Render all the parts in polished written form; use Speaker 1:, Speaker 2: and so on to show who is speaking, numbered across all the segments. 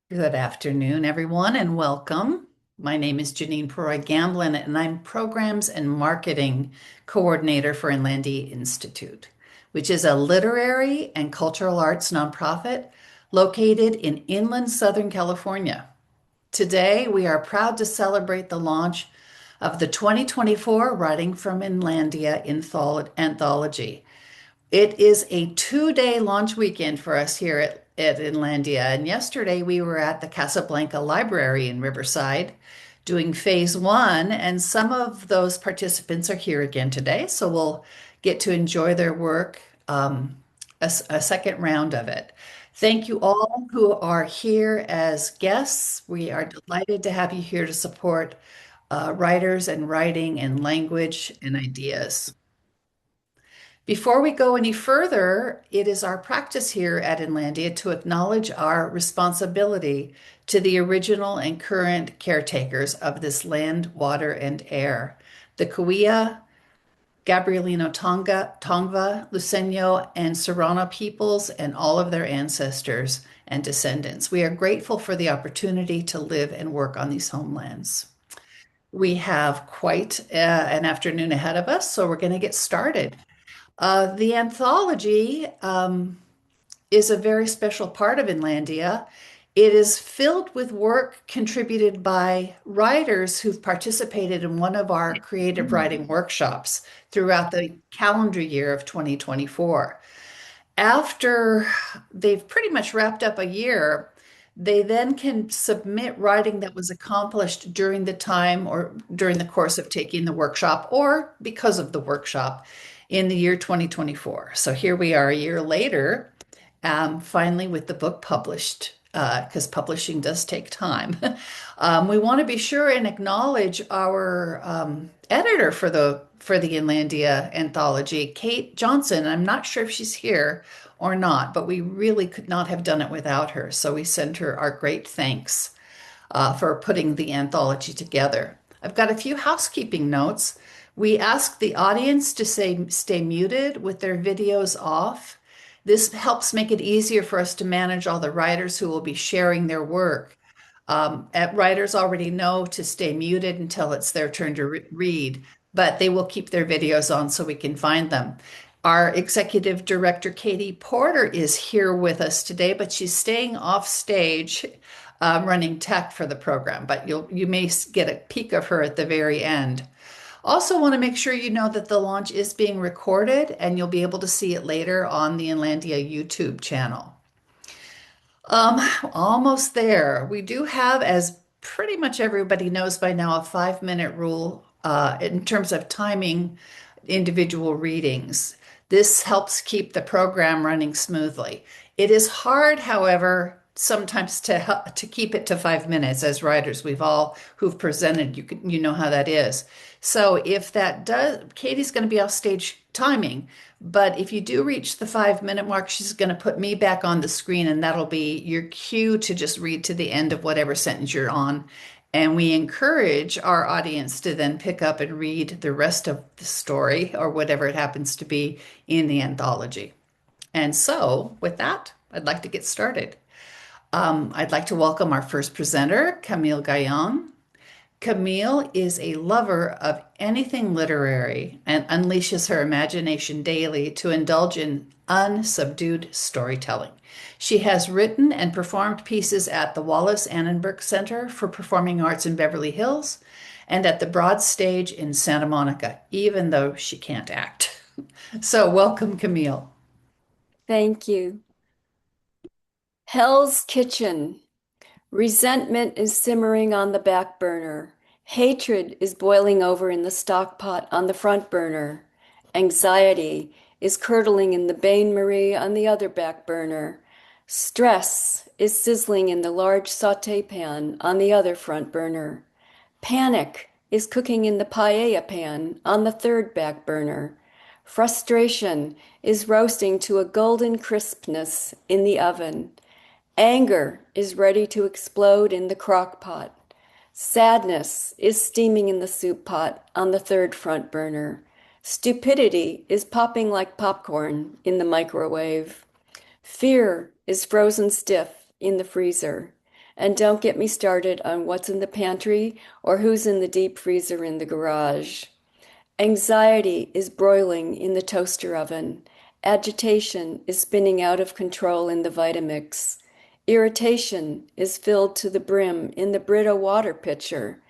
Speaker 1: Good afternoon, everyone, and welcome. My name is Janine Peroy Gamblin, and I'm Programs and Marketing Coordinator for Inlandia Institute, which is a literary and cultural arts nonprofit located in inland Southern California. Today, we are proud to celebrate the launch of the 2024 Writing from Inlandia anthology. It is a 2-day launch weekend for us here at Inlandia. And yesterday we were at the Casablanca Library in Riverside doing phase one. And some of those participants are here again today. So we'll get to enjoy their work, a second round of it. Thank you all who are here as guests. We are delighted to have you here to support writers and writing and language and ideas. Before we go any further, it is our practice here at Inlandia to acknowledge our responsibility to the original and current caretakers of this land, water, and air, the Cahuilla, Gabrielino Tonga, Tongva, Luceño, and Serrano peoples, and all of their ancestors and descendants. We are grateful for the opportunity to live and work on these homelands. We have quite an afternoon ahead of us, so we're going to get started. The anthology is a very special part of Inlandia. It is filled with work contributed by writers who've participated in one of our creative writing workshops throughout the calendar year of 2024. After they've pretty much wrapped up a year, they then can submit writing that was accomplished during the time or during the course of taking the workshop or because of the workshop in the year 2024. So here we are a year later, finally with the book published, because publishing does take time. We want to be sure and acknowledge our editor for the Inlandia anthology, Kate Johnson. I'm not sure if she's here or not, but we really could not have done it without her. So we send her our great thanks for putting the anthology together. I've got a few housekeeping notes. We ask the audience to stay muted with their videos off. This helps make it easier for us to manage all the writers who will be sharing their work. Writers already know to stay muted until it's their turn to read, but they will keep their videos on so we can find them. Our executive director, Katie Porter, is here with us today, but she's staying off stage, running tech for the program. But you may get a peek of her at the very end. Also, want to make sure you know that the launch is being recorded, and you'll be able to see it later on the Inlandia YouTube channel. Um, Almost there. We do have, as pretty much everybody knows by now, a 5-minute rule in terms of timing individual readings. This helps keep the program running smoothly. It is hard, however, sometimes to keep it to 5 minutes as writers. We've all who've presented, you know how that is. So if that does, Katie's going to be off stage timing. But if you do reach the 5-minute mark, she's going to put me back on the screen, and that'll be your cue to just read to the end of whatever sentence you're on. And we encourage our audience to then pick up and read the rest of the story or whatever it happens to be in the anthology. And so, with that, I'd like to get started. I'd like to welcome our first presenter, Camille Gaillon. Camille is a lover of anything literary and unleashes her imagination daily to indulge in unsubdued storytelling. She has written and performed pieces at the Wallace Annenberg Center for Performing Arts in Beverly Hills and at the Broad Stage in Santa Monica, even though she can't act. So, welcome, Camille.
Speaker 2: Thank you. Hell's Kitchen. Resentment is simmering on the back burner. Hatred is boiling over in the stock pot on the front burner. Anxiety is curdling in the bain marie on the other back burner. Stress is sizzling in the large saute pan on the other front burner. Panic is cooking in the paella pan on the third back burner. Frustration is roasting to a golden crispness in the oven. Anger is ready to explode in the crock pot. Sadness is steaming in the soup pot on the third front burner. Stupidity is popping like popcorn in the microwave. Fear is frozen stiff in the freezer. And don't get me started on what's in the pantry or who's in the deep freezer in the garage. Anxiety is broiling in the toaster oven. Agitation is spinning out of control in the Vitamix. Irritation is filled to the brim in the Brita water pitcher.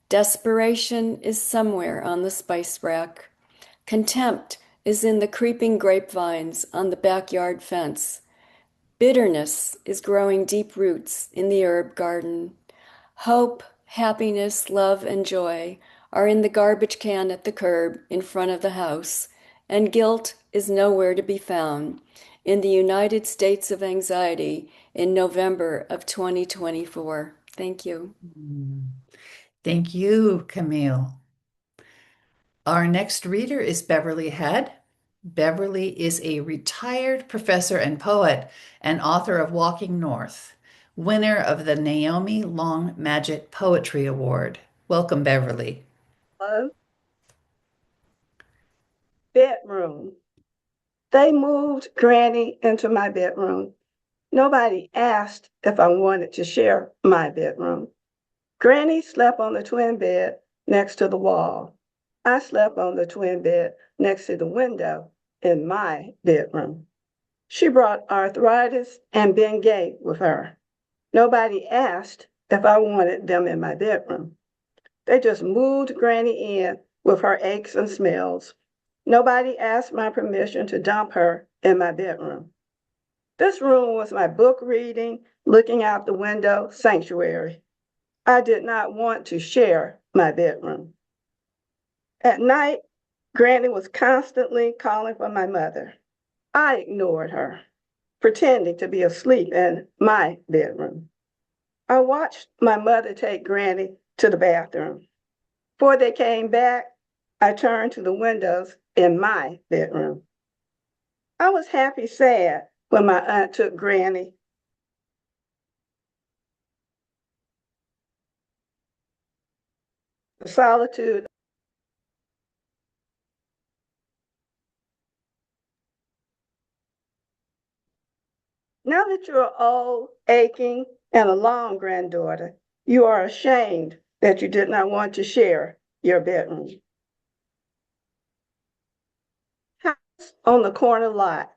Speaker 2: Desperation is somewhere on the spice rack. Contempt is in the creeping grapevines on the backyard fence. Bitterness is growing deep roots in the herb garden. Hope, happiness, love, and joy are in the garbage can at the curb in front of the house, and guilt is nowhere to be found in the United States of Anxiety in November of 2024. Thank you.
Speaker 1: Thank you, Camille. Our next reader is Beverly Head. Beverly is a retired professor and poet and author of Walking North, winner of the Naomi Long Madgett Poetry Award. Welcome, Beverly.
Speaker 3: Hello? Bedroom. They moved Granny into my bedroom. Nobody asked if I wanted to share my bedroom. Granny slept on the twin bed next to the wall. I slept on the twin bed next to the window in my bedroom. She brought arthritis and Bengay with her. Nobody asked if I wanted them in my bedroom. They just moved Granny in with her aches and smells. Nobody asked my permission to dump her in my bedroom. This room was my book reading, looking out the window sanctuary. I did not want to share my bedroom. At night, Granny was constantly calling for my mother. I ignored her, pretending to be asleep in my bedroom. I watched my mother take Granny to the bathroom. Before they came back, I turned to the windows in my bedroom. I was happy sad when my aunt took Granny. The solitude. Now that you're old, aching, and alone, granddaughter, you are ashamed that you did not want to share your bedroom. House on the corner lot.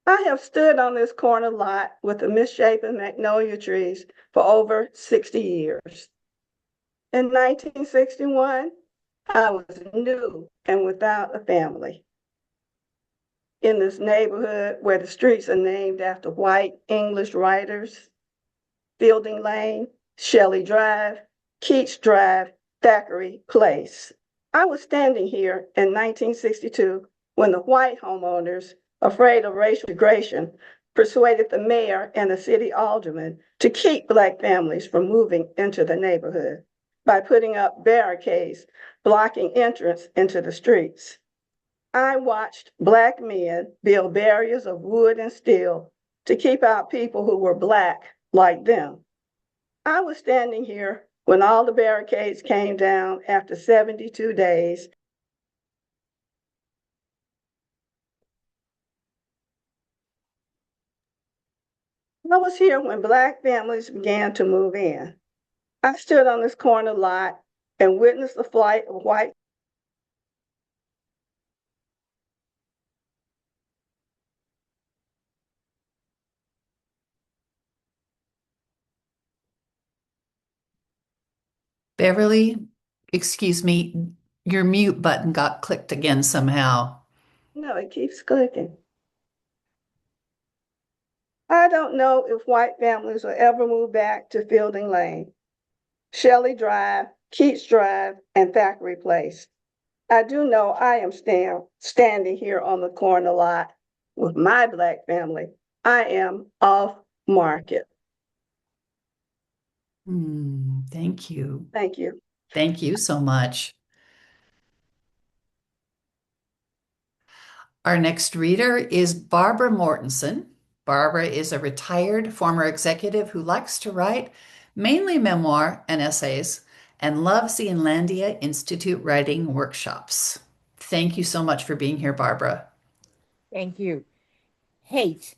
Speaker 3: I have stood on this corner lot with the misshapen magnolia trees for over 60 years. In 1961, I was new and without a family. in this neighborhood where the streets are named after white English writers: Fielding Lane, Shelley Drive, Keats Drive, Thackeray Place. I was standing here in 1962 when the white homeowners, afraid of racial integration, persuaded the mayor and the city alderman to keep Black families from moving into the neighborhood by putting up barricades blocking entrance into the streets. I watched Black men build barriers of wood and steel to keep out people who were Black like them. I was standing here when all the barricades came down after 72 days. I was here when Black families began to move in. I stood on this corner lot and witnessed the flight of white.
Speaker 1: Beverly, excuse me, your mute button got clicked again somehow.
Speaker 3: No, it keeps clicking. I don't know if white families will ever move back to Fielding Lane, Shelley Drive, Keats Drive, and Thackeray Place. I do know I am standing here on the corner lot with my Black family. I am off market.
Speaker 1: Thank you.
Speaker 3: Thank you.
Speaker 1: Thank you so much. Our next reader is Barbara Mortensen. Barbara is a retired former executive who likes to write mainly memoir and essays and loves the Inlandia Institute writing workshops. Thank you so much for being here, Barbara.
Speaker 4: Thank you. Hate.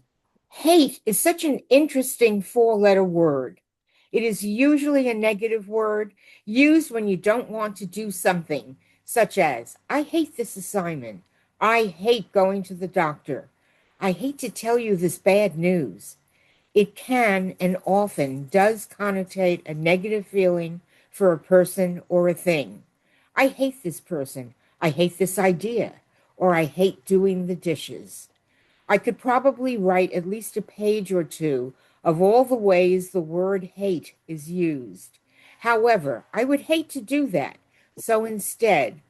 Speaker 4: Hate is such an interesting four-letter word. It is usually a negative word used when you don't want to do something, such as, I hate this assignment. I hate going to the doctor. I hate to tell you this bad news. It can and often does connotate a negative feeling for a person or a thing. I hate this person. I hate this idea. Or I hate doing the dishes. I could probably write at least a page or two of all the ways the word hate is used. However, I would hate to do that. So instead,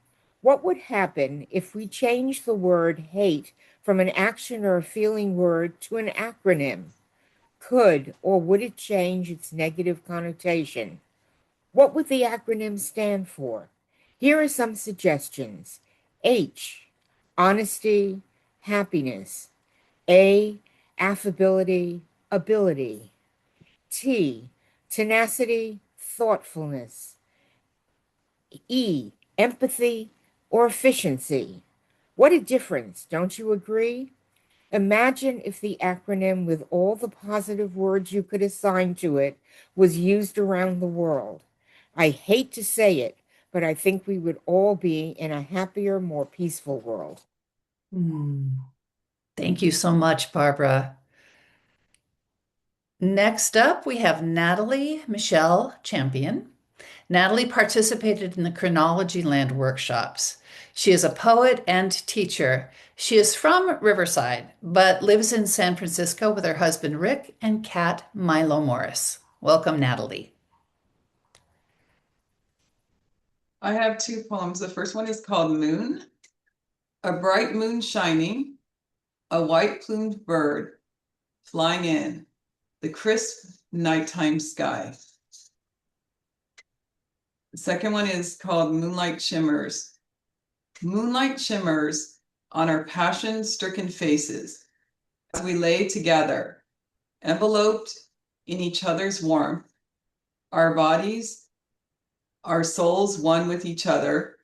Speaker 4: what would happen if we changed the word hate from an action or a feeling word to an acronym? Could or would it change its negative connotation? What would the acronym stand for? Here are some suggestions. H, honesty, happiness. A, affability, ability. T, tenacity, thoughtfulness. E, empathy or efficiency. What a difference, don't you agree? Imagine if the acronym, with all the positive words you could assign to it, was used around the world. I hate to say it, but I think we would all be in a happier, more peaceful world.
Speaker 1: Thank you so much, Barbara. Next up, we have Natalie Michelle Champion. Natalie participated in the Chronology Land workshops. She is a poet and teacher. She is from Riverside, but lives in San Francisco with her husband Rick and cat Milo Morris. Welcome, Natalie.
Speaker 5: I have two poems. The first one is called Moon. A bright moon shining, a white plumed bird flying in the crisp nighttime sky. The second one is called Moonlight Shimmers. Moonlight shimmers on our passion-stricken faces as we lay together, enveloped in each other's warmth, our bodies, our souls one with each other,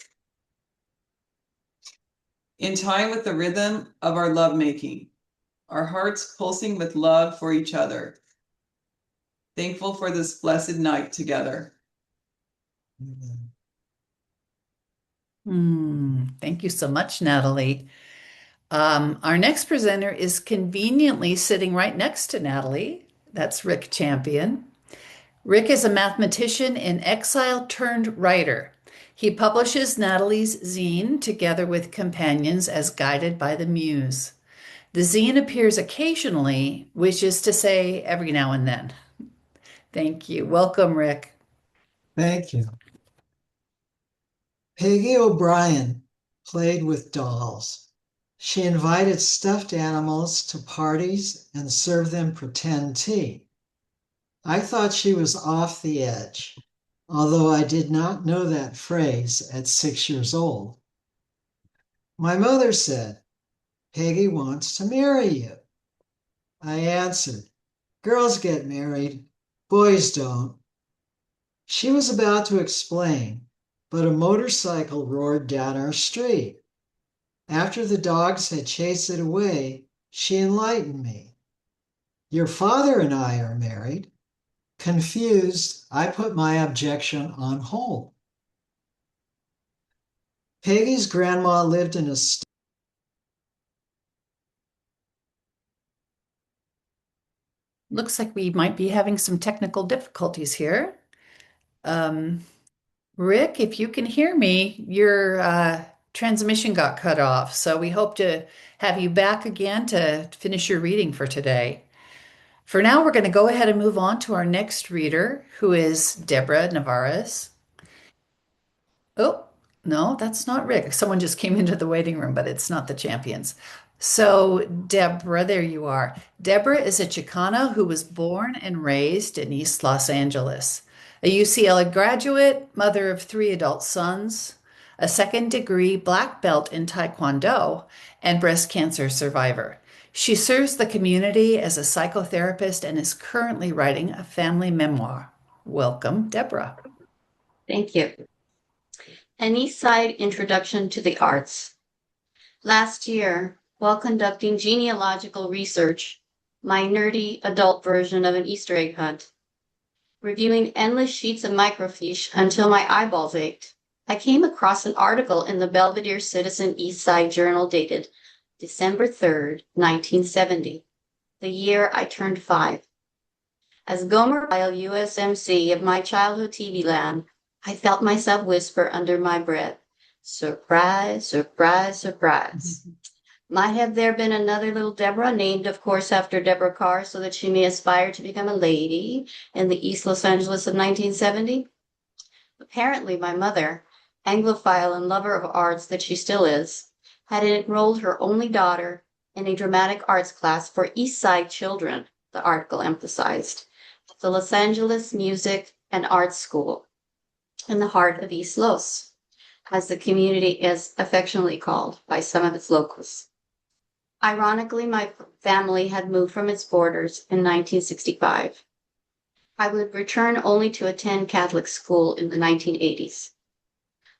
Speaker 5: in time with the rhythm of our lovemaking, our hearts pulsing with love for each other, thankful for this blessed night together.
Speaker 1: Thank you so much, Natalie. Our next presenter is conveniently sitting right next to Natalie. That's Rick Champion. Rick is a mathematician in exile turned writer. He publishes Natalie's zine together with companions as Guided by the Muse. The zine appears occasionally, which is to say every now and then. Thank you. Welcome, Rick.
Speaker 6: Thank you. Peggy O'Brien played with dolls. She invited stuffed animals to parties and served them pretend tea. I thought she was off the edge, although I did not know that phrase at 6 years old. My mother said, "Peggy wants to marry you." I answered, "Girls get married, boys don't." She was about to explain, but a motorcycle roared down our street. After the dogs had chased it away, she enlightened me. "Your father and I are married." Confused, I put my objection on hold. Peggy's grandma lived in a
Speaker 1: Looks like we might be having some technical difficulties here. Um, Rick, if you can hear me, your transmission got cut off. So we hope to have you back again to finish your reading for today. For now, we're going to go ahead and move on to our next reader, who is Deborah Navarez. Oh, no, that's not Rick. Someone just came into the waiting room, but it's not the champions. So, Deborah, there you are. Deborah is a Chicana who was born and raised in East Los Angeles, a UCLA graduate, mother of 3 adult sons, a second-degree black belt in Taekwondo, and breast cancer survivor. She serves the community as a psychotherapist and is currently writing a family memoir. Welcome, Deborah.
Speaker 7: Thank you. An East Side Introduction to the Arts. Last year, while conducting genealogical research, my nerdy adult version of an Easter egg hunt, reviewing endless sheets of microfiche until my eyeballs ached, I came across an article in the Belvedere Citizen East Side Journal dated December 3rd, 1970, the year I turned 5. As Gomer Pyle USMC of my childhood TV land, I felt myself whisper under my breath, "Surprise, surprise, surprise." Might have there been another little Deborah, named, of course, after Deborah Carr, so that she may aspire to become a lady in the East Los Angeles of 1970? Apparently, my mother, Anglophile and lover of arts that she still is, had enrolled her only daughter in a dramatic arts class for East Side children, the article emphasized, at the Los Angeles Music and Arts School in the heart of East Los, as the community is affectionately called by some of its locals. Ironically, my family had moved from its borders in 1965. I would return only to attend Catholic school in the 1980s.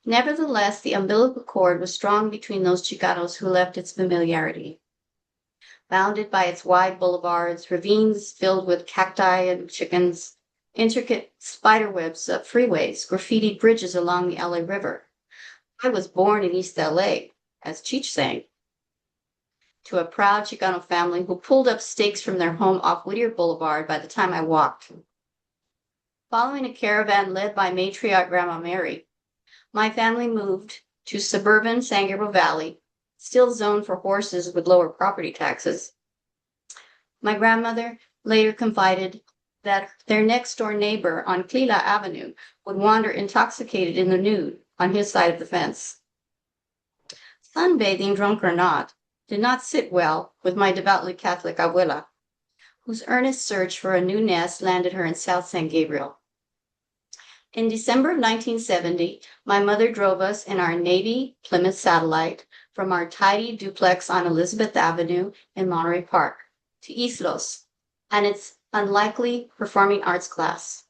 Speaker 7: Nevertheless, the umbilical cord was strong between those Chicanos who left its familiarity. Bounded by its wide boulevards, ravines filled with cacti and chickens, intricate spiderwebs of freeways, graffitied bridges along the LA River. I was born in East LA, as Cheech sang, to a proud Chicano family who pulled up stakes from their home off Whittier Boulevard by the time I walked. Following a caravan led by matriarch Grandma Mary, my family moved to suburban San Gabriel Valley, still zoned for horses with lower property taxes. My grandmother later confided that their next-door neighbor on Clila Avenue would wander intoxicated in the nude on his side of the fence. Sunbathing, drunk or not, did not sit well with my devoutly Catholic abuela, whose earnest search for a new nest landed her in South San Gabriel. In December of 1970, my mother drove us in our Navy Plymouth Satellite from our tidy duplex on Elizabeth Avenue in Monterey Park to East Los and its unlikely performing arts class.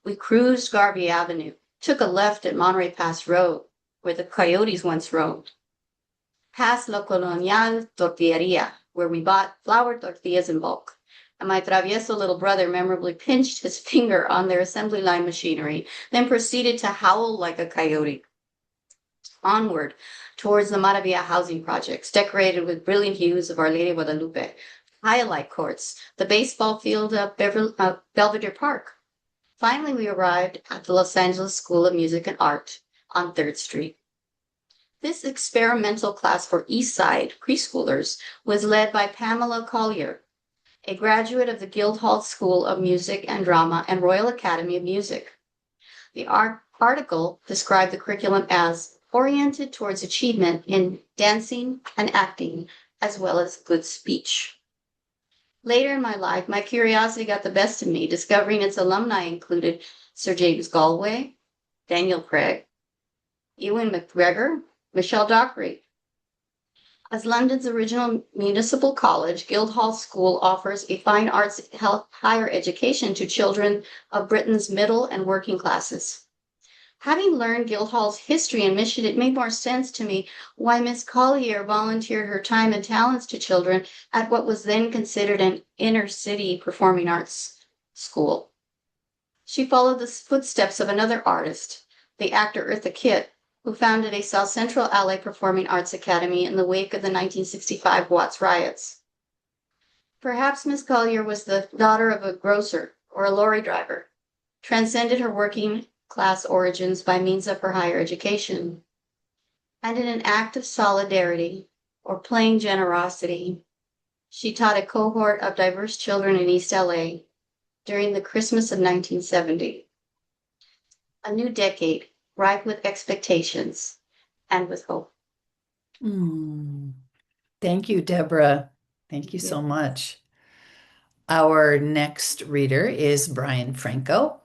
Speaker 7: We cruised Garvey Avenue, took a left at Monterey Pass Road, where the coyotes once roamed, past La Colonial Tortilleria, where we bought flour tortillas in bulk, and my travieso little brother memorably pinched his finger on their assembly line machinery, then proceeded to howl like a coyote. Onward, towards the Maravilla housing projects, decorated with brilliant hues of Our Lady of Guadalupe, highlight courts, the baseball field of Belvedere Park. Finally, we arrived at the Los Angeles School of Music and Art on 3rd Street. This experimental class for East Side preschoolers was led by Pamela Collier, a graduate of the Guildhall School of Music and Drama and Royal Academy of Music. The article described the curriculum as oriented towards achievement in dancing and acting, as well as good speech. Later in my life, my curiosity got the best of me, discovering its alumni included Sir James Galway, Daniel Craig, Ewan McGregor, Michelle Dockery. As London's original municipal college, Guildhall School offers a fine arts higher education to children of Britain's middle and working classes. Having learned Guildhall's history and mission, it made more sense to me why Miss Collier volunteered her time and talents to children at what was then considered an inner city performing arts school. She followed the footsteps of another artist, the actor Eartha Kitt, who founded a South Central LA Performing Arts Academy in the wake of the 1965 Watts riots. Perhaps Miss Collier was the daughter of a grocer or a lorry driver, transcended her working class origins by means of her higher education. And in an act of solidarity or plain generosity, she taught a cohort of diverse children in East LA during the Christmas of 1970. A new decade, ripe with expectations and with hope.
Speaker 1: Thank you, Deborah. Thank you so much. Our next reader is Brian Franco.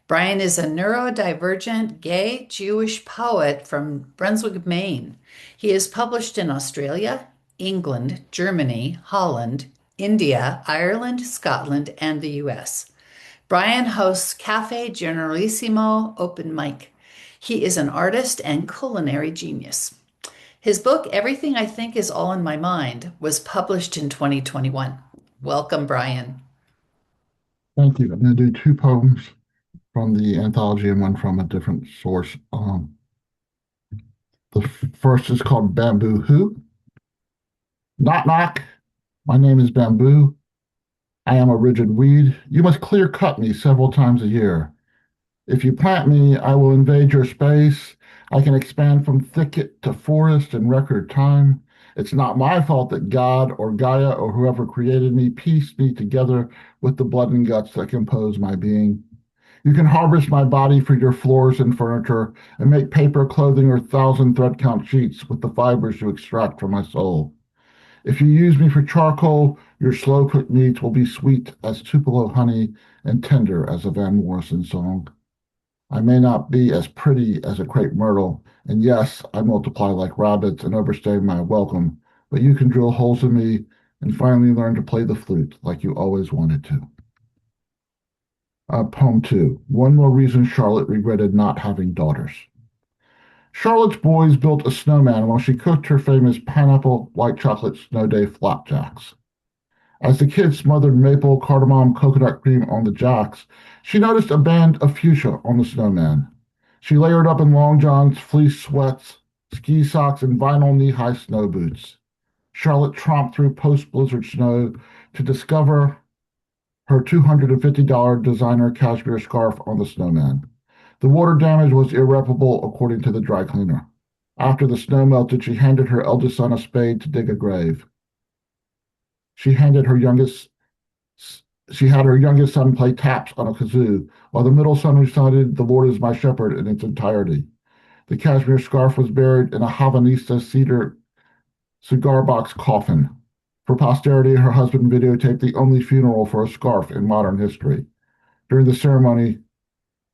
Speaker 1: Brian is a neurodivergent gay Jewish poet from Brunswick, Maine. He is published in Australia, England, Germany, Holland, India, Ireland, Scotland, and the US. Brian hosts Cafe Generalissimo open mic. He is an artist and culinary genius. His book, Everything I Think Is All in My Mind, was published in 2021. Welcome, Brian.
Speaker 8: Thank you. I'm going to do two poems from the anthology and one from a different source. The first is called Bamboo Who. Knock, knock. My name is Bamboo. I am a rigid weed. You must clear cut me several times a year. If you plant me, I will invade your space. I can expand from thicket to forest in record time. It's not my fault that God or Gaia or whoever created me pieced me together with the blood and guts that compose my being. You can harvest my body for your floors and furniture and make paper, clothing, or 1,000 thread count sheets with the fibers you extract from my soul. If you use me for charcoal, your slow-cooked meats will be sweet as Tupelo honey and tender as a Van Morrison song. I may not be as pretty as a crepe myrtle, and yes, I multiply like rabbits and overstay my welcome, but you can drill holes in me and finally learn to play the flute like you always wanted to. Poem 2. One more reason Charlotte regretted not having daughters. Charlotte's boys built a snowman while she cooked her famous pineapple white chocolate snow day flapjacks. As the kids smothered maple, cardamom, coconut cream on the jacks, she noticed a band of fuchsia on the snowman. She layered up in long johns, fleece sweats, ski socks, and vinyl knee-high snow boots. Charlotte tromped through post-blizzard snow to discover her $250 designer cashmere scarf on the snowman. The water damage was irreparable, according to the dry cleaner. After the snow melted, she handed her eldest son a spade to dig a grave. She had her youngest son play taps on a kazoo, while the middle son recited "The Lord is my shepherd" in its entirety. The cashmere scarf was buried in a Havanista cedar cigar box coffin. For posterity, her husband videotaped the only funeral for a scarf in modern history. During the ceremony,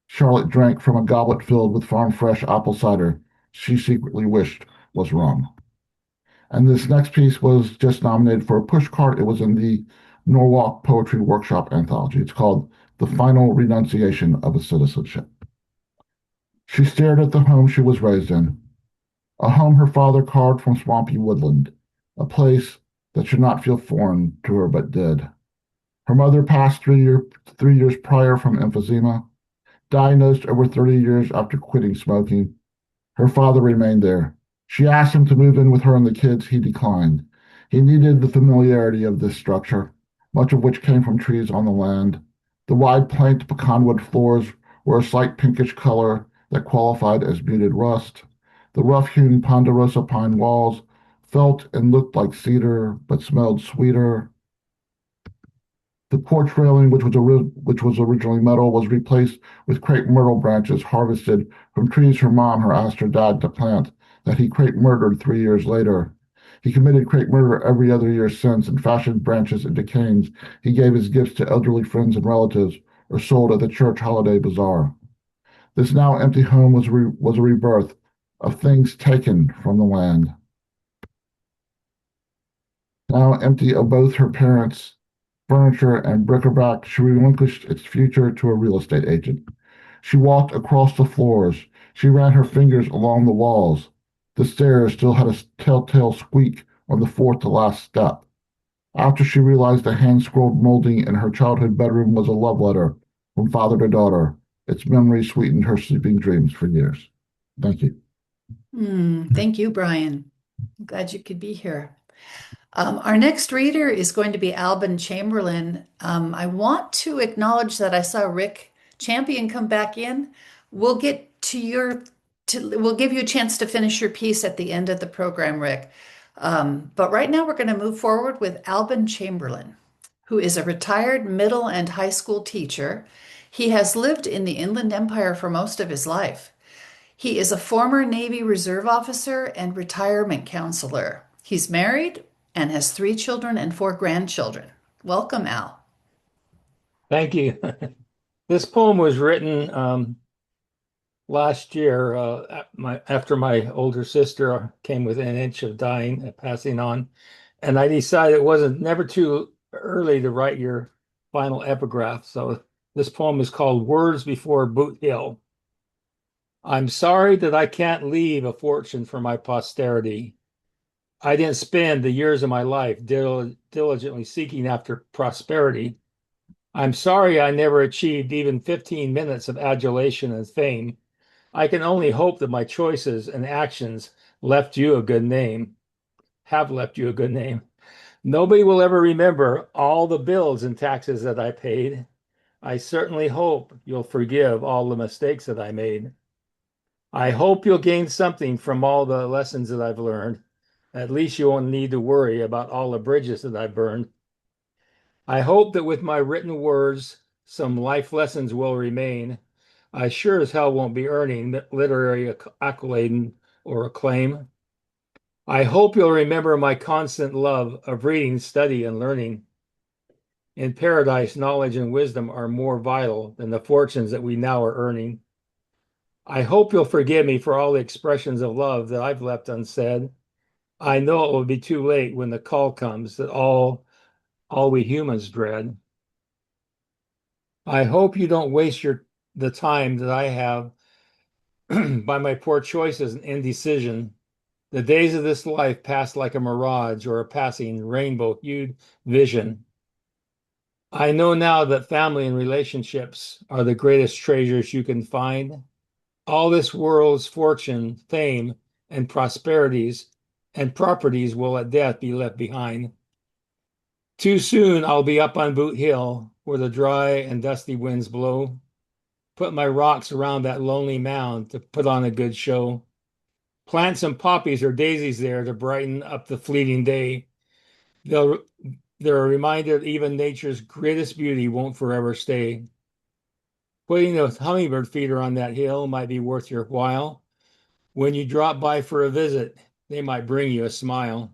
Speaker 8: Charlotte drank from a goblet filled with farm-fresh apple cider she secretly wished was rum. And this next piece was just nominated for a pushcart. It was in the Norwalk Poetry Workshop anthology. It's called The Final Renunciation of a Citizenship. She stared at the home she was raised in, a home her father carved from swampy woodland, a place that should not feel foreign to her but did. Her mother passed 3 years prior from emphysema, diagnosed over 30 years after quitting smoking. Her father remained there. She asked him to move in with her and the kids. He declined. He needed the familiarity of this structure, much of which came from trees on the land. The wide planked pecanwood floors were a slight pinkish color that qualified as muted rust. The rough-hewn ponderosa pine walls felt and looked like cedar, but smelled sweeter. The porch railing, which was originally metal, was replaced with crepe myrtle branches harvested from trees her asked her dad to plant that he crepe murdered 3 years later. He committed crepe murder every other year since and fashioned branches into canes he gave as gifts to elderly friends and relatives or sold at the church holiday bazaar. This now empty home was a rebirth of things taken from the land. Now empty of both her parents' furniture and bric-a-brac, she relinquished its future to a real estate agent. She walked across the floors. She ran her fingers along the walls. The stairs still had a telltale squeak on the fourth to last step. After she realized the hand-scrolled molding in her childhood bedroom was a love letter from father to daughter, its memory sweetened her sleeping dreams for years. Thank you.
Speaker 1: Thank you, Brian. I'm glad you could be here. Our next reader is going to be Alban Chamberlain. I want to acknowledge that I saw Rick Champion come back in. We'll get we'll give you a chance to finish your piece at the end of the program, Rick. But right now we're going to move forward with Alban Chamberlain, who is a retired middle and high school teacher. He has lived in the Inland Empire for most of his life. He is a former Navy Reserve officer and retirement counselor. He's married and has 3 children and 4 grandchildren. Welcome, Al.
Speaker 9: Thank you. This poem was written last year after my older sister came within an inch of dying, passing on, and I decided it wasn't never too early to write your final epigraph. So this poem is called Words Before Boot Hill. I'm sorry that I can't leave a fortune for my posterity. I didn't spend the years of my life diligently seeking after prosperity. I'm sorry I never achieved even 15 minutes of adulation and fame. I can only hope that my choices and actions left you a good name, have left you a good name. Nobody will ever remember all the bills and taxes that I paid. I certainly hope you'll forgive all the mistakes that I made. I hope you'll gain something from all the lessons that I've learned. At least you won't need to worry about all the bridges that I burned. I hope that with my written words, some life lessons will remain. I sure as hell won't be earning literary accolade or acclaim. I hope you'll remember my constant love of reading, study, and learning. In paradise, knowledge and wisdom are more vital than the fortunes that we now are earning. I hope you'll forgive me for all the expressions of love that I've left unsaid. I know it will be too late when the call comes that all we humans dread. I hope you don't waste the time that I have by my poor choices and indecision. The days of this life pass like a mirage or a passing rainbow-hued vision. I know now that family and relationships are the greatest treasures you can find. All this world's fortune, fame, and prosperities and properties will at death be left behind. Too soon I'll be up on Boot Hill where the dry and dusty winds blow. Put my rocks around that lonely mound to put on a good show. Plant some poppies or daisies there to brighten up the fleeting day. They're a reminder that even nature's greatest beauty won't forever stay. Putting a hummingbird feeder on that hill might be worth your while. When you drop by for a visit, they might bring you a smile.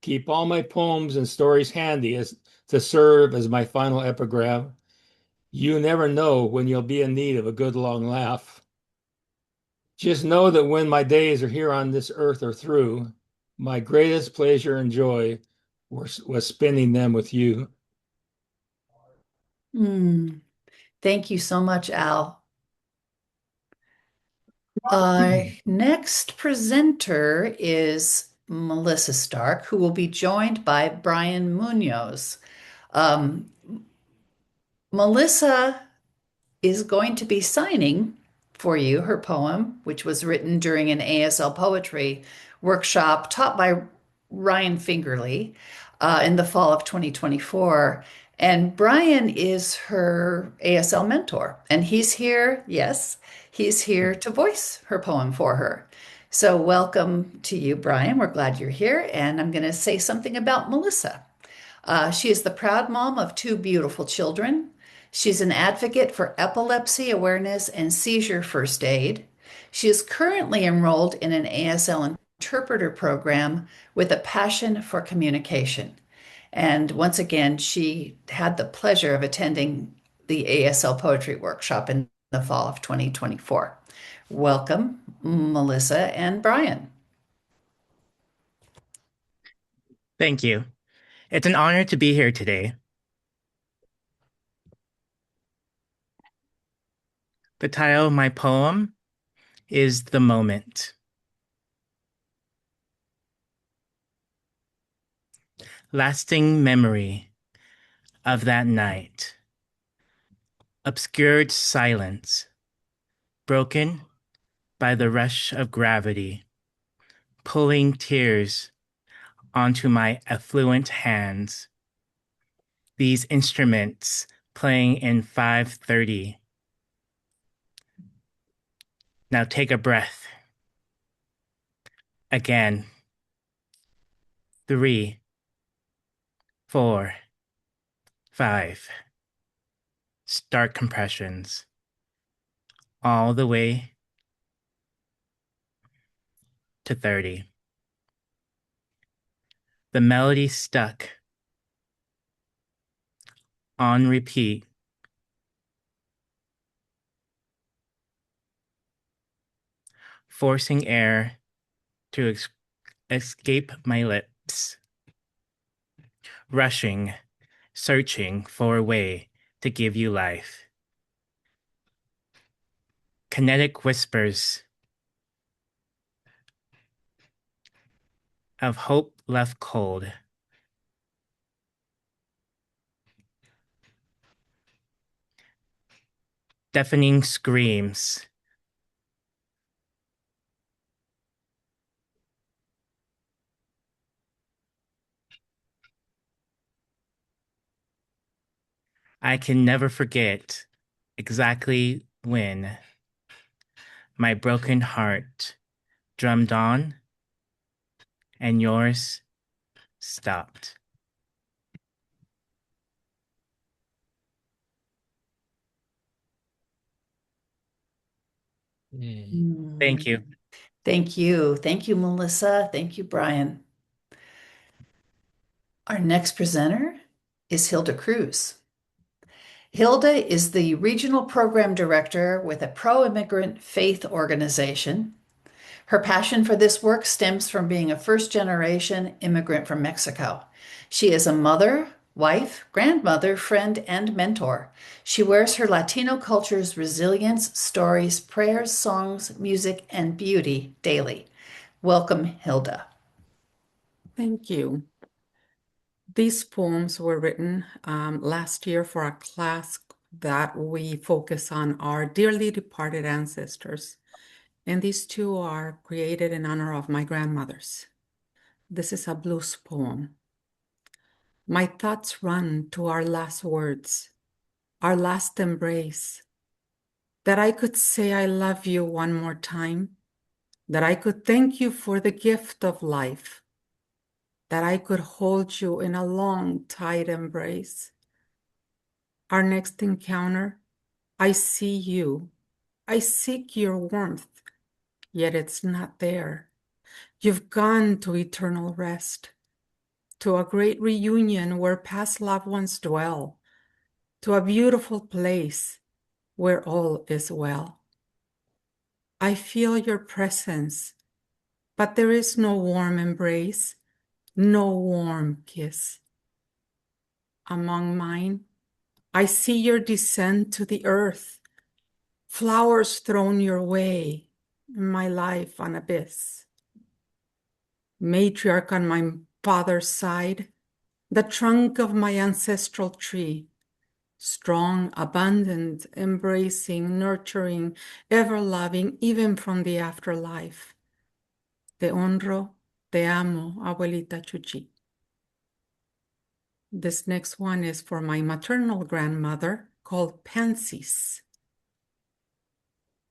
Speaker 9: Keep all my poems and stories handy to serve as my final epigraph. You never know when you'll be in need of a good long laugh. Just know that when my days are here on this earth are through, my greatest pleasure and joy was spending them with you.
Speaker 1: Thank you so much, Al. Our next presenter is Melissa Stark, who will be joined by Brian Munoz. Um, Melissa is going to be signing for you her poem, which was written during an ASL poetry workshop taught by Ryan Fingerly in the fall of 2024. And Brian is her ASL mentor, and he's here, yes, he's here to voice her poem for her. So, welcome to you, Brian. We're glad you're here. And I'm going to say something about Melissa. She is the proud mom of two beautiful children. She's an advocate for epilepsy awareness and seizure first aid. She is currently enrolled in an ASL interpreter program with a passion for communication. And once again, she had the pleasure of attending the ASL poetry workshop in the fall of 2024. Welcome, Melissa and Brian.
Speaker 10: Thank you. It's an honor to be here today. The title of my poem is The Moment. Lasting memory of that night. Obscured silence, broken by the rush of gravity, pulling tears onto my affluent hands. These instruments playing in 5:30. Now take a breath. Again. 3, 4, 5. Start compressions. All the way to 30. The melody stuck on repeat. Forcing air to escape my lips. Rushing, searching for a way to give you life. Kinetic whispers of hope left cold. Deafening screams. I can never forget exactly when my broken heart drummed on and yours stopped. Thank you.
Speaker 1: Thank you. Thank you, Melissa. Thank you, Brian. Our next presenter is Hilda Cruz. Hilda is the regional program director with a pro-immigrant faith organization. Her passion for this work stems from being a first-generation immigrant from Mexico. She is a mother, wife, grandmother, friend, and mentor. She wears her Latino culture's resilience, stories, prayers, songs, music, and beauty daily. Welcome, Hilda.
Speaker 11: Thank you. These poems were written last year for a class that we focus on our dearly departed ancestors. And these two are created in honor of my grandmothers. This is a blues poem. My thoughts run to our last words, our last embrace, that I could say I love you one more time, that I could thank you for the gift of life, that I could hold you in a long, tight embrace. Our next encounter, I see you. I seek your warmth, yet it's not there. You've gone to eternal rest, to a great reunion where past loved ones dwell, to a beautiful place where all is well. I feel your presence, but there is no warm embrace, no warm kiss. Among mine, I see your descent to the earth, flowers thrown your way, my life an abyss. Matriarch on my father's side, the trunk of my ancestral tree, strong, abundant, embracing, nurturing, ever-loving, even from the afterlife. Te honro, te amo, abuelita Chuchi. This next one is for my maternal grandmother called Pansies,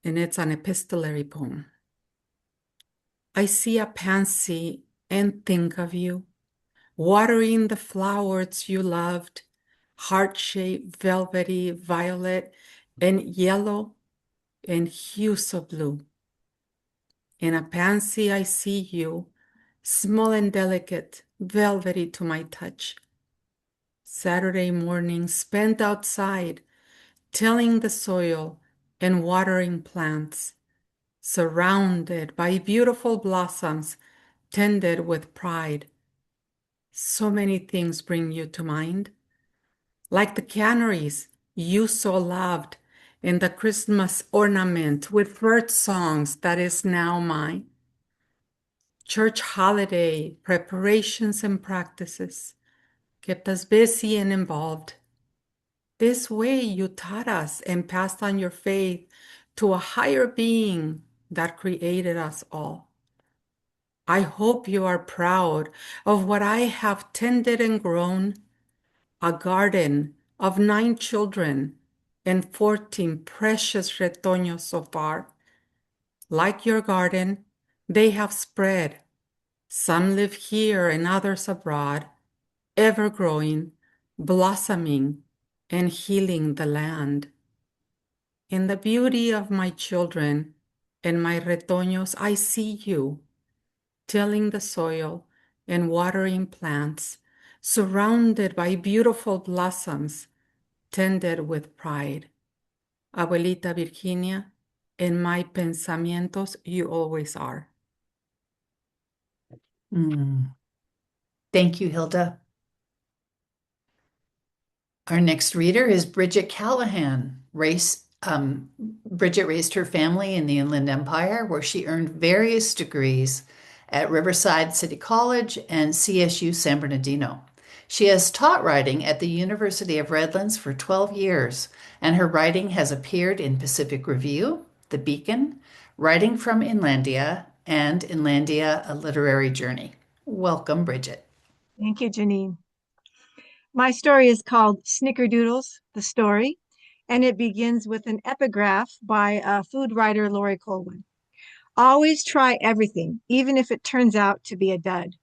Speaker 11: and it's an epistolary poem. I see a pansy and think of you, watering the flowers you loved, heart-shaped, velvety, violet, and yellow, and hues of blue. In a pansy I see you, small and delicate, velvety to my touch. Saturday morning spent outside, tilling the soil and watering plants, surrounded by beautiful blossoms, tended with pride. So many things bring you to mind, like the canaries you so loved in the Christmas ornament with bird songs that is now mine. Church holiday preparations and practices kept us busy and involved. This way you taught us and passed on your faith to a higher being that created us all. I hope you are proud of what I have tended and grown, a garden of 9 children and 14 precious retoños so far. Like your garden, they have spread. Some live here and others abroad, ever growing, blossoming, and healing the land. In the beauty of my children and my retoños, I see you, tilling the soil and watering plants, surrounded by beautiful blossoms, tended with pride. Abuelita Virginia, in my pensamientos, you always are.
Speaker 1: Thank you, Hilda. Our next reader is Bridget Callahan. Bridget raised her family in the Inland Empire, where she earned various degrees at Riverside City College and CSU San Bernardino. She has taught writing at the University of Redlands for 12 years, and her writing has appeared in Pacific Review, The Beacon, Writing from Inlandia, and Inlandia, A Literary Journey. Welcome, Bridget.
Speaker 12: Thank you, Janine. My story is called Snickerdoodles, the Story, and it begins with an epigraph by food writer Lori Colwin. Always try everything, even if it turns out to be a dud.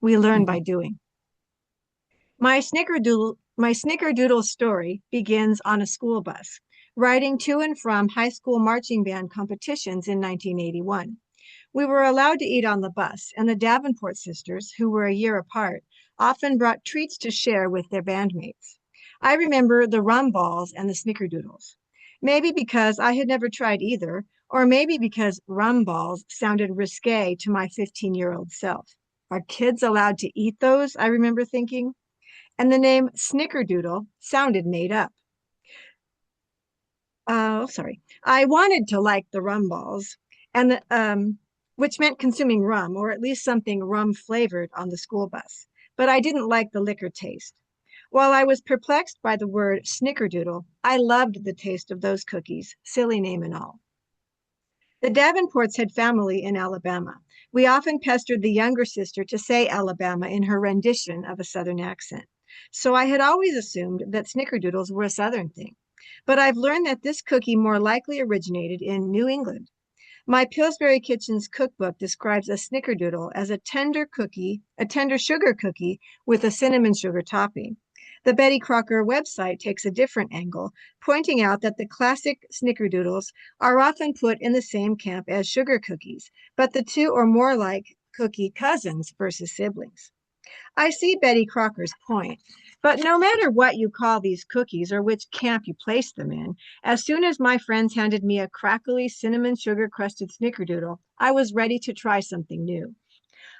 Speaker 12: We learn by doing. My Snickerdoodle story begins on a school bus, riding to and from high school marching band competitions in 1981. We were allowed to eat on the bus, and the Davenport sisters, who were a year apart, often brought treats to share with their bandmates. I remember the rum balls and the snickerdoodles. Maybe because I had never tried either, or maybe because rum balls sounded risque to my 15-year-old self. Are kids allowed to eat those? I remember thinking. And the name snickerdoodle sounded made up. I wanted to like the rum balls, and which meant consuming rum, or at least something rum flavored on the school bus. But I didn't like the liquor taste. While I was perplexed by the word snickerdoodle, I loved the taste of those cookies, silly name and all. The Davenports had family in Alabama. We often pestered the younger sister to say Alabama in her rendition of a Southern accent. So I had always assumed that snickerdoodles were a Southern thing. But I've learned that this cookie more likely originated in New England. My Pillsbury Kitchen's cookbook describes a snickerdoodle as a tender sugar cookie with a cinnamon sugar topping. The Betty Crocker website takes a different angle, pointing out that the classic snickerdoodles are often put in the same camp as sugar cookies, but the two are more like cookie cousins versus siblings. I see Betty Crocker's point, but no matter what you call these cookies or which camp you place them in, as soon as my friends handed me a crackly cinnamon sugar crusted snickerdoodle, I was ready to try something new.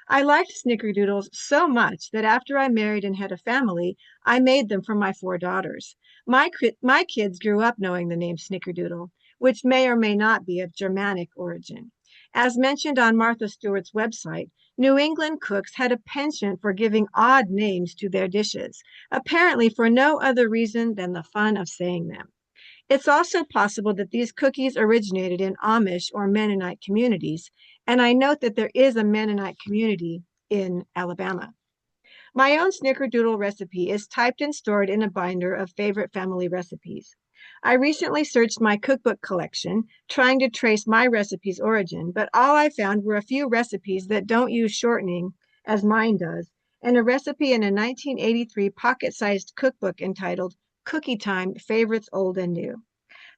Speaker 12: I liked snickerdoodles so much that after I married and had a family, I made them for my 4 daughters. My kids grew up knowing the name snickerdoodle, which may or may not be of Germanic origin. As mentioned on Martha Stewart's website, New England cooks had a penchant for giving odd names to their dishes, apparently for no other reason than the fun of saying them. It's also possible that these cookies originated in Amish or Mennonite communities, and I note that there is a Mennonite community in Alabama. My own snickerdoodle recipe is typed and stored in a binder of favorite family recipes. I recently searched my cookbook collection, trying to trace my recipe's origin, but all I found were a few recipes that don't use shortening, as mine does, and a recipe in a 1983 pocket-sized cookbook entitled Cookie Time Favorites Old and New.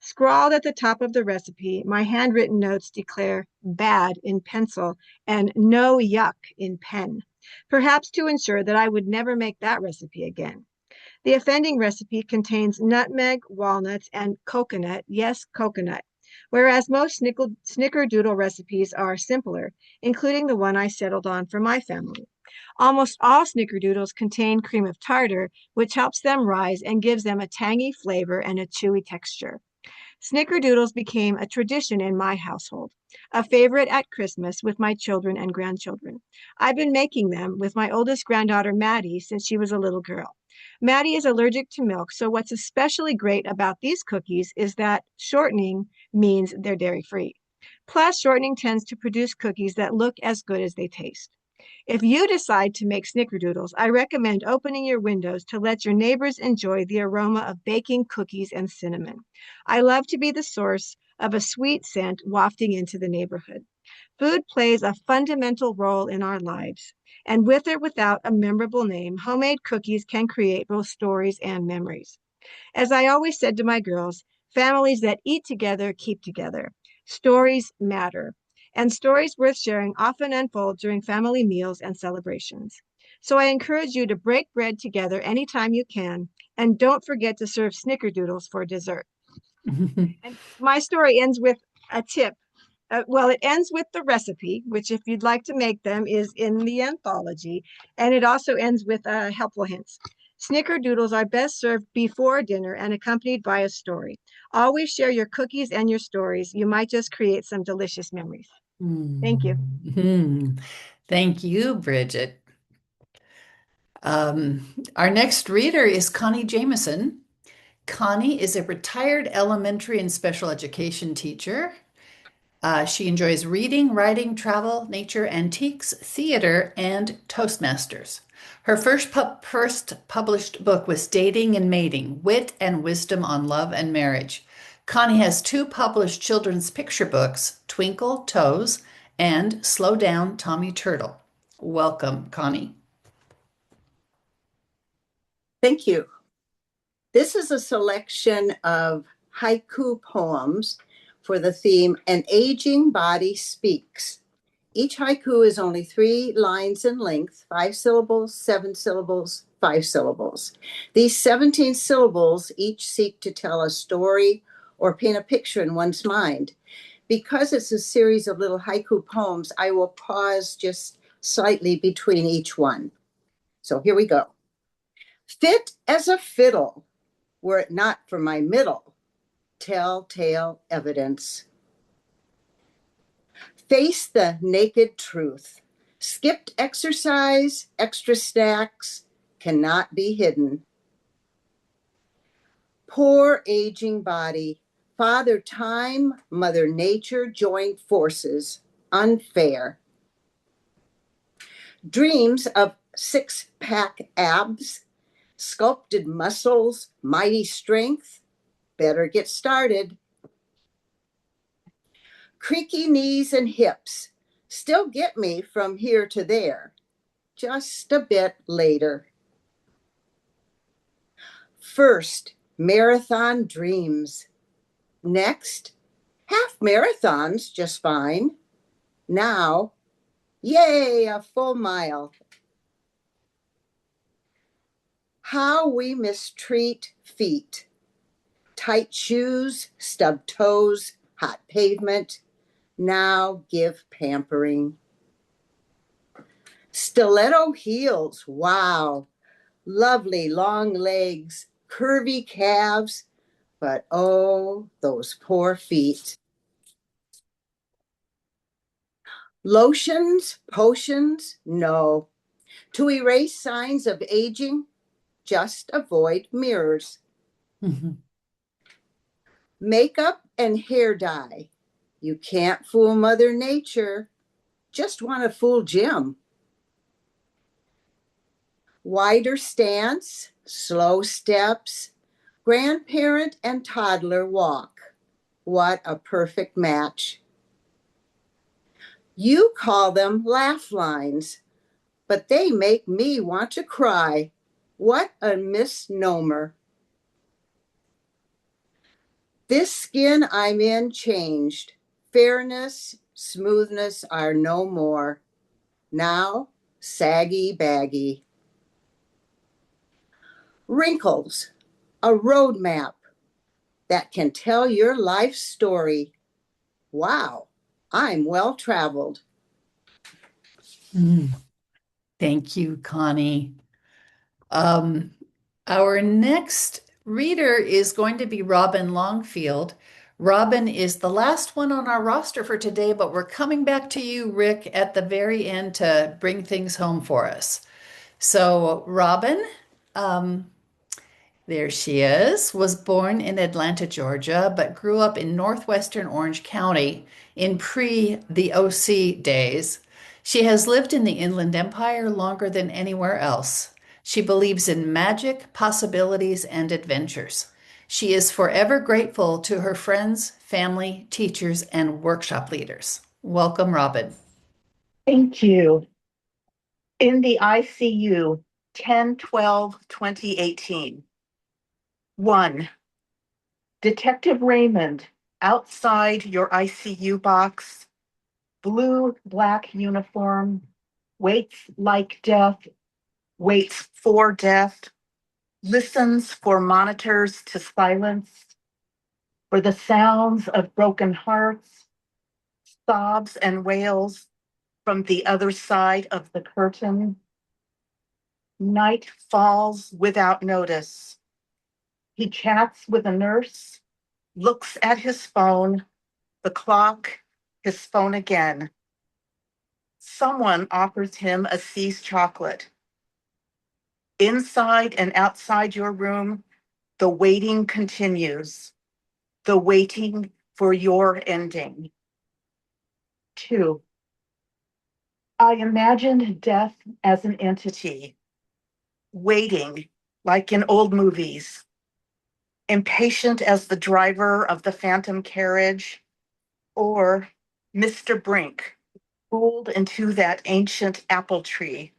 Speaker 12: Scrawled at the top of the recipe, my handwritten notes declare bad in pencil and no yuck in pen, perhaps to ensure that I would never make that recipe again. The offending recipe contains nutmeg, walnuts, and coconut, yes, coconut, whereas most snickerdoodle recipes are simpler, including the one I settled on for my family. Almost all snickerdoodles contain cream of tartar, which helps them rise and gives them a tangy flavor and a chewy texture. Snickerdoodles became a tradition in my household, a favorite at Christmas with my children and grandchildren. I've been making them with my oldest granddaughter, Maddie, since she was a little girl. Maddie is allergic to milk, so what's especially great about these cookies is that shortening means they're dairy-free. Plus, shortening tends to produce cookies that look as good as they taste. If you decide to make snickerdoodles, I recommend opening your windows to let your neighbors enjoy the aroma of baking cookies and cinnamon. I love to be the source of a sweet scent wafting into the neighborhood. Food plays a fundamental role in our lives, and with or without a memorable name, homemade cookies can create both stories and memories. As I always said to my girls, families that eat together keep together. Stories matter, and stories worth sharing often unfold during family meals and celebrations. So I encourage you to break bread together anytime you can, and don't forget to serve snickerdoodles for dessert. And my story ends with a tip. Well, it ends with the recipe, which, if you'd like to make them, is in the anthology. And it also ends with helpful hints. Snickerdoodles are best served before dinner and accompanied by a story. Always share your cookies and your stories. You might just create some delicious memories. Thank you.
Speaker 1: Thank you, Bridget. Our next reader is Connie Jameson. Connie is a retired elementary and special education teacher. She enjoys reading, writing, travel, nature, antiques, theater, and Toastmasters. Her first published book was Dating and Mating, Wit and Wisdom on Love and Marriage. Connie has 2 published children's picture books, Twinkle Toes and Slow Down, Tommy Turtle. Welcome, Connie.
Speaker 13: Thank you. This is a selection of haiku poems for the theme An Aging Body Speaks. Each haiku is only 3 lines in length, 5 syllables, 7 syllables, 5 syllables. These 17 syllables each seek to tell a story or paint a picture in one's mind. Because it's a series of little haiku poems, I will pause just slightly between each one. So here we go. Fit as a fiddle, were it not for my middle, telltale evidence. Face the naked truth. Skipped exercise, extra snacks, cannot be hidden. Poor aging body, Father Time, Mother Nature joined forces, unfair. Dreams of 6-pack abs, sculpted muscles, mighty strength, better get started. Creaky knees and hips still get me from here to there, just a bit later. First, marathon dreams. Next, half marathons just fine. Now, yay, a full mile. How we mistreat feet. Tight shoes, stubbed toes, hot pavement. Now give pampering. Stiletto heels, wow. Lovely long legs, curvy calves, but oh, those poor feet. Lotions, potions, no. To erase signs of aging, just avoid mirrors. Makeup and hair dye. You can't fool Mother Nature. Just want to fool Jim. Wider stance, slow steps. Grandparent and toddler walk. What a perfect match. You call them laugh lines, but they make me want to cry. What a misnomer. This skin I'm in changed. Fairness, smoothness are no more. Now, saggy baggy. Wrinkles, a road map that can tell your life story. Wow, I'm well traveled.
Speaker 1: Thank you, Connie. Um, our next reader is going to be Robin Longfield. Robin is the last one on our roster for today, but we're coming back to you, Rick, at the very end to bring things home for us. So, Robin, um, there she is, was born in Atlanta, Georgia, but grew up in northwestern Orange County in pre the OC days. She has lived in the Inland Empire longer than anywhere else. She believes in magic, possibilities, and adventures. She is forever grateful to her friends, family, teachers, and workshop leaders. Welcome, Robin.
Speaker 14: Thank you. In the ICU, 10/12/2018. 1. Detective Raymond, outside your ICU box, blue black uniform, waits like death, waits for death, listens for monitors to silence, for the sounds of broken hearts, sobs and wails from the other side of the curtain. Night falls without notice. He chats with a nurse, looks at his phone, the clock, his phone again. Someone offers him a See's chocolate. Inside and outside your room, the waiting continues. The waiting for your ending. 2. I imagined death as an entity, waiting like in old movies, impatient as the driver of the phantom carriage, or Mr. Brink, fooled into that ancient apple tree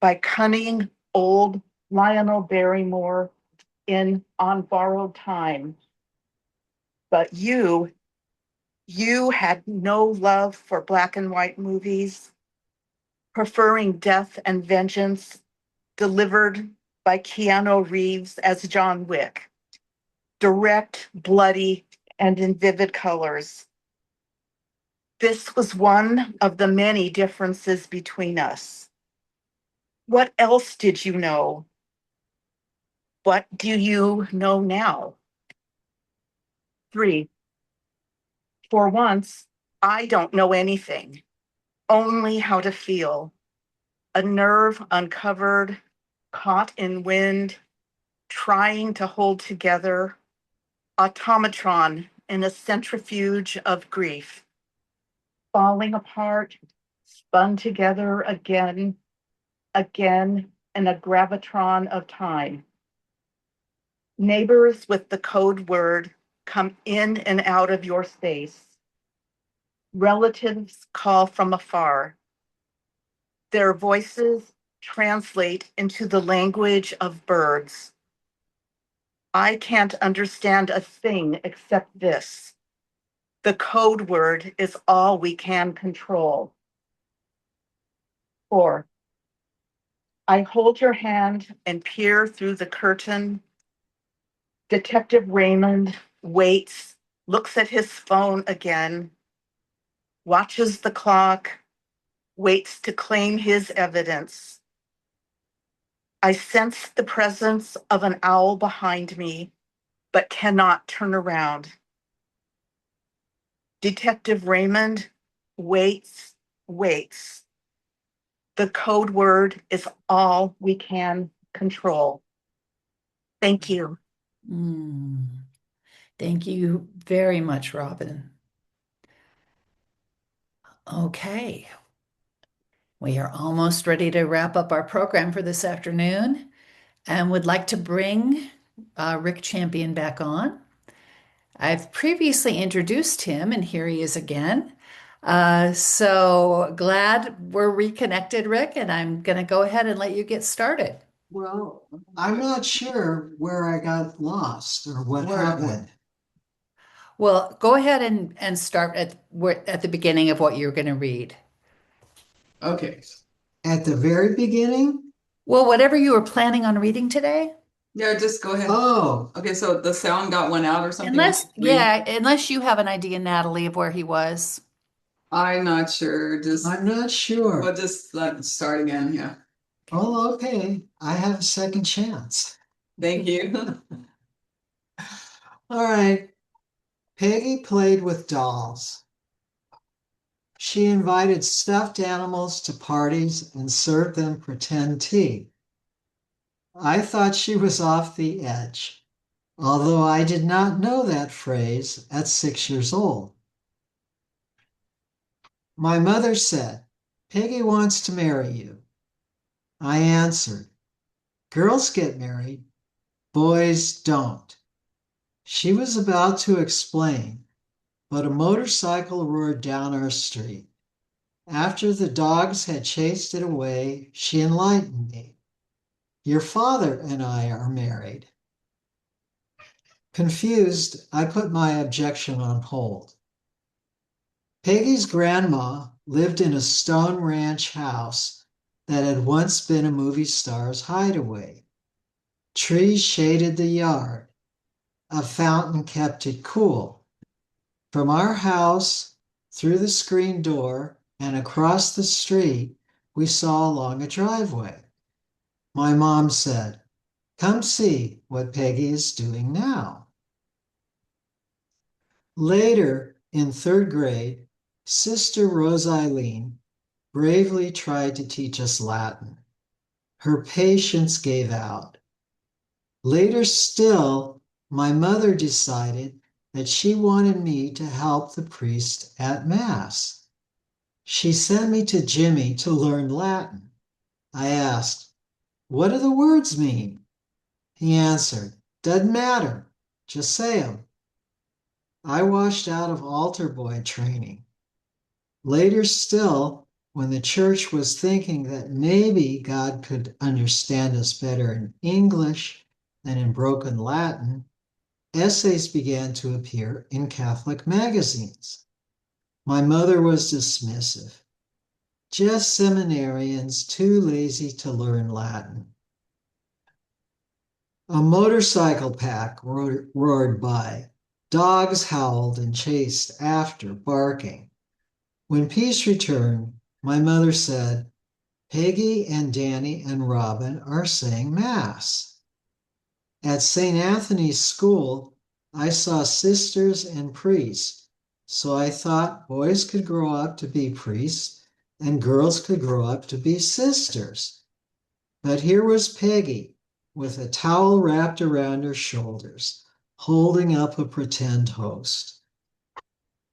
Speaker 14: by cunning old Lionel Barrymore in On Borrowed Time. But you had no love for black and white movies, preferring death and vengeance delivered by Keanu Reeves as John Wick, direct, bloody, and in vivid colors. This was one of the many differences between us. What else did you know? What do you know now? 3. For once, I don't know anything, only how to feel. A nerve uncovered, caught in wind, trying to hold together, automatron in a centrifuge of grief, falling apart, spun together again, again in a gravitron of time. Neighbors with the code word come in and out of your space. Relatives call from afar. Their voices translate into the language of birds. I can't understand a thing except this. The code word is all we can control. 4. I hold your hand and peer through the curtain. Detective Raymond waits, looks at his phone again, watches the clock, waits to claim his evidence. I sense the presence of an owl behind me, but cannot turn around. Detective Raymond waits, waits. The code word is all we can control. Thank you.
Speaker 1: Thank you very much, Robin. Okay, we are almost ready to wrap up our program for this afternoon and would like to bring Rick Champion back on. I've previously introduced him, and here he is again. So glad we're reconnected, Rick, and I'm going to go ahead and let you get started.
Speaker 6: Well, I'm not sure where I got lost or what
Speaker 1: Where-
Speaker 6: happened.
Speaker 1: Well, go ahead and start at the beginning of what you're going to read.
Speaker 5: Okay.
Speaker 6: At the very beginning?
Speaker 1: Well, whatever you were planning on reading today.
Speaker 5: Yeah, just go ahead.
Speaker 6: Oh,
Speaker 5: Okay, so the sound got one out or something?
Speaker 1: Unless you have an idea, Natalie, of where he was.
Speaker 5: I'm not sure.
Speaker 6: I'm not sure.
Speaker 5: We'll just let it start again. Yeah.
Speaker 6: Oh, okay. I have a second chance.
Speaker 5: Thank you.
Speaker 6: All right. Peggy played with dolls. She invited stuffed animals to parties and served them pretend tea. I thought she was off the edge, although I did not know that phrase at 6 years old. My mother said, "Peggy wants to marry you." I answered, "Girls get married, boys don't." She was about to explain, but a motorcycle roared down our street. After the dogs had chased it away, she enlightened me. "Your father and I are married." Confused, I put my objection on hold. Peggy's grandma lived in a stone ranch house that had once been a movie star's hideaway. Trees shaded the yard. A fountain kept it cool. From our house, through the screen door, and across the street, we saw along a driveway. My mom said, "Come see what Peggy is doing now." Later, in third grade, Sister Rose Eileen bravely tried to teach us Latin. Her patience gave out. Later still, my mother decided that she wanted me to help the priest at Mass. She sent me to Jimmy to learn Latin. I asked, "What do the words mean?" He answered, "Doesn't matter, just say them." I washed out of altar boy training. Later still, when the church was thinking that maybe God could understand us better in English than in broken Latin, essays began to appear in Catholic magazines. My mother was dismissive. Just seminarians too lazy to learn Latin. A motorcycle pack roared by. Dogs howled and chased after, barking. When peace returned, my mother said, "Peggy and Danny and Robin are saying Mass." At St. Anthony's School, I saw sisters and priests, so I thought boys could grow up to be priests and girls could grow up to be sisters. But here was Peggy with a towel wrapped around her shoulders, holding up a pretend host.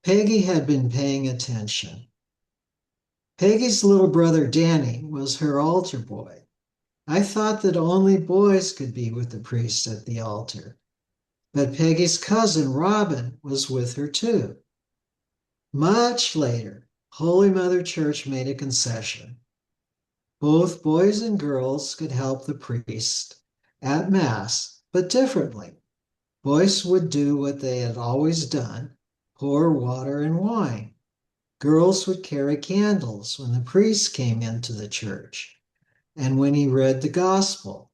Speaker 6: Peggy had been paying attention. Peggy's little brother Danny was her altar boy. I thought that only boys could be with the priest at the altar, but Peggy's cousin Robin was with her too. Much later, Holy Mother Church made a concession. Both boys and girls could help the priest at Mass, but differently. Boys would do what they had always done, pour water and wine. Girls would carry candles when the priest came into the church and when he read the gospel.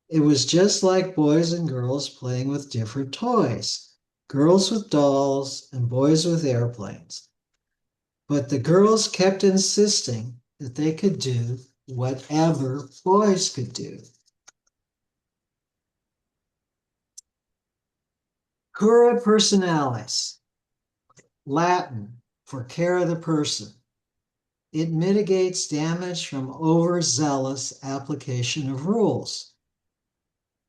Speaker 6: It was just like boys and girls playing with different toys, girls with dolls and boys with airplanes. But the girls kept insisting that they could do whatever boys could do. Cura personalis, Latin for care of the person. It mitigates damage from overzealous application of rules.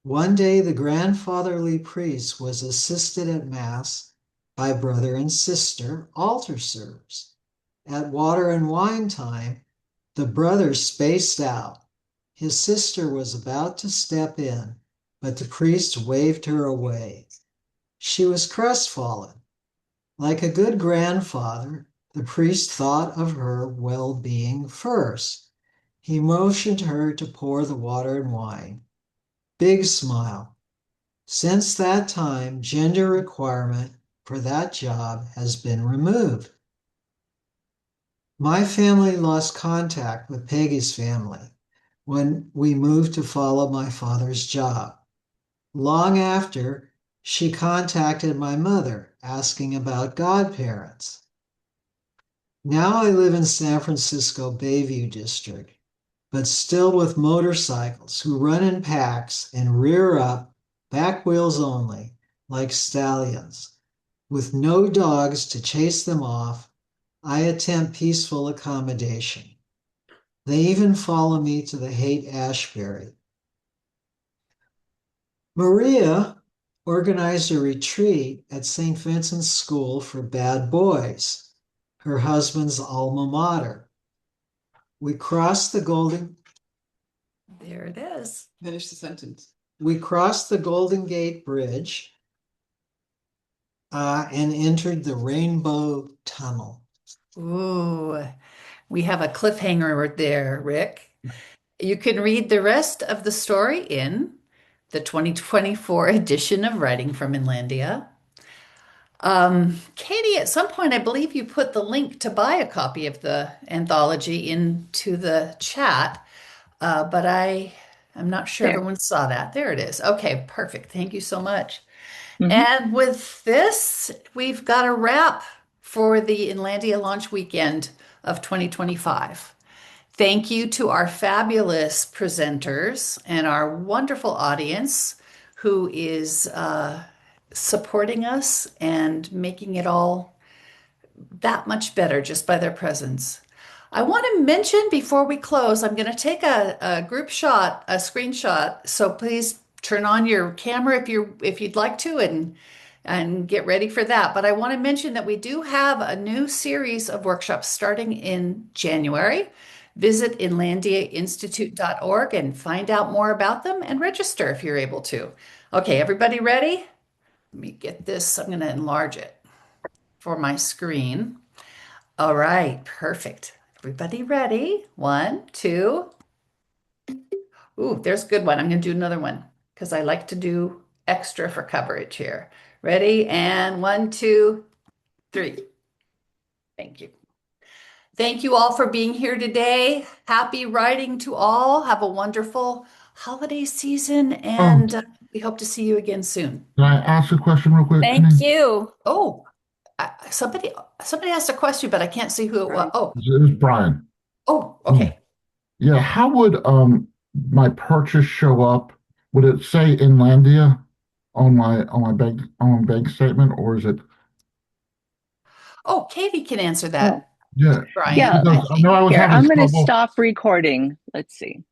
Speaker 6: One day, the grandfatherly priest was assisted at Mass by brother and sister altar servers. At water and wine time, the brother spaced out. His sister was about to step in, but the priest waved her away. She was crestfallen. Like a good grandfather, the priest thought of her well-being first. He motioned her to pour the water and wine. Big smile. Since that time, gender requirement for that job has been removed. My family lost contact with Peggy's family when we moved to follow my father's job. Long after, she contacted my mother asking about godparents. Now I live in San Francisco Bayview District, but still with motorcycles who run in packs and rear up, back wheels only, like stallions. With no dogs to chase them off, I attempt peaceful accommodation. They even follow me to the Haight-Ashbury. Maria organized a retreat at St. Vincent's School for Bad Boys, her husband's alma mater. We crossed the Golden
Speaker 1: There it is.
Speaker 5: Finish the sentence.
Speaker 6: We crossed the Golden Gate Bridge and entered the Rainbow Tunnel.
Speaker 1: Ooh, we have a cliffhanger there, Rick. You can read the rest of the story in the 2024 edition of Writing from Inlandia. Katie, at some point, I believe you put the link to buy a copy of the anthology into the chat, but I'm not sure
Speaker 15: There.
Speaker 1: everyone saw that. There it is. Okay, perfect. Thank you so much.
Speaker 15: Mhm.
Speaker 1: And with this, we've got a wrap for the Inlandia launch weekend of 2025. Thank you to our fabulous presenters and our wonderful audience who is supporting us and making it all that much better just by their presence. I want to mention before we close, I'm going to take a group shot, a screenshot. So please turn on your camera if you'd like to and get ready for that. But I want to mention that we do have a new series of workshops starting in January. Visit inlandiainstitute.org and find out more about them and register if you're able to. Okay, everybody ready? Let me get this. I'm going to enlarge it for my screen. All right, perfect. Everybody ready? One, two. Ooh, there's a good one. I'm going to do another one because I like to do extra for coverage here. Ready? And one, two, three. Thank you. Thank you all for being here today. Happy writing to all. Have a wonderful holiday season,
Speaker 8: Um,
Speaker 1: and we hope to see you again soon.
Speaker 8: can I ask a question real quick,
Speaker 2: Thank
Speaker 8: Janine?
Speaker 2: you.
Speaker 1: Oh, somebody asked a question, but I can't see who it was. Oh,
Speaker 8: This is Brian.
Speaker 1: oh, okay.
Speaker 8: Yeah, how would my purchase show up? Would it say Inlandia on my bank statement, or is it?
Speaker 1: Oh, Katie can answer
Speaker 15: Oh,
Speaker 1: that,
Speaker 8: Yeah,
Speaker 1: Brian.
Speaker 15: yeah.
Speaker 8: because I know I was
Speaker 15: Here,
Speaker 8: having
Speaker 15: I'm going to
Speaker 8: trouble.
Speaker 15: stop recording. Let's see.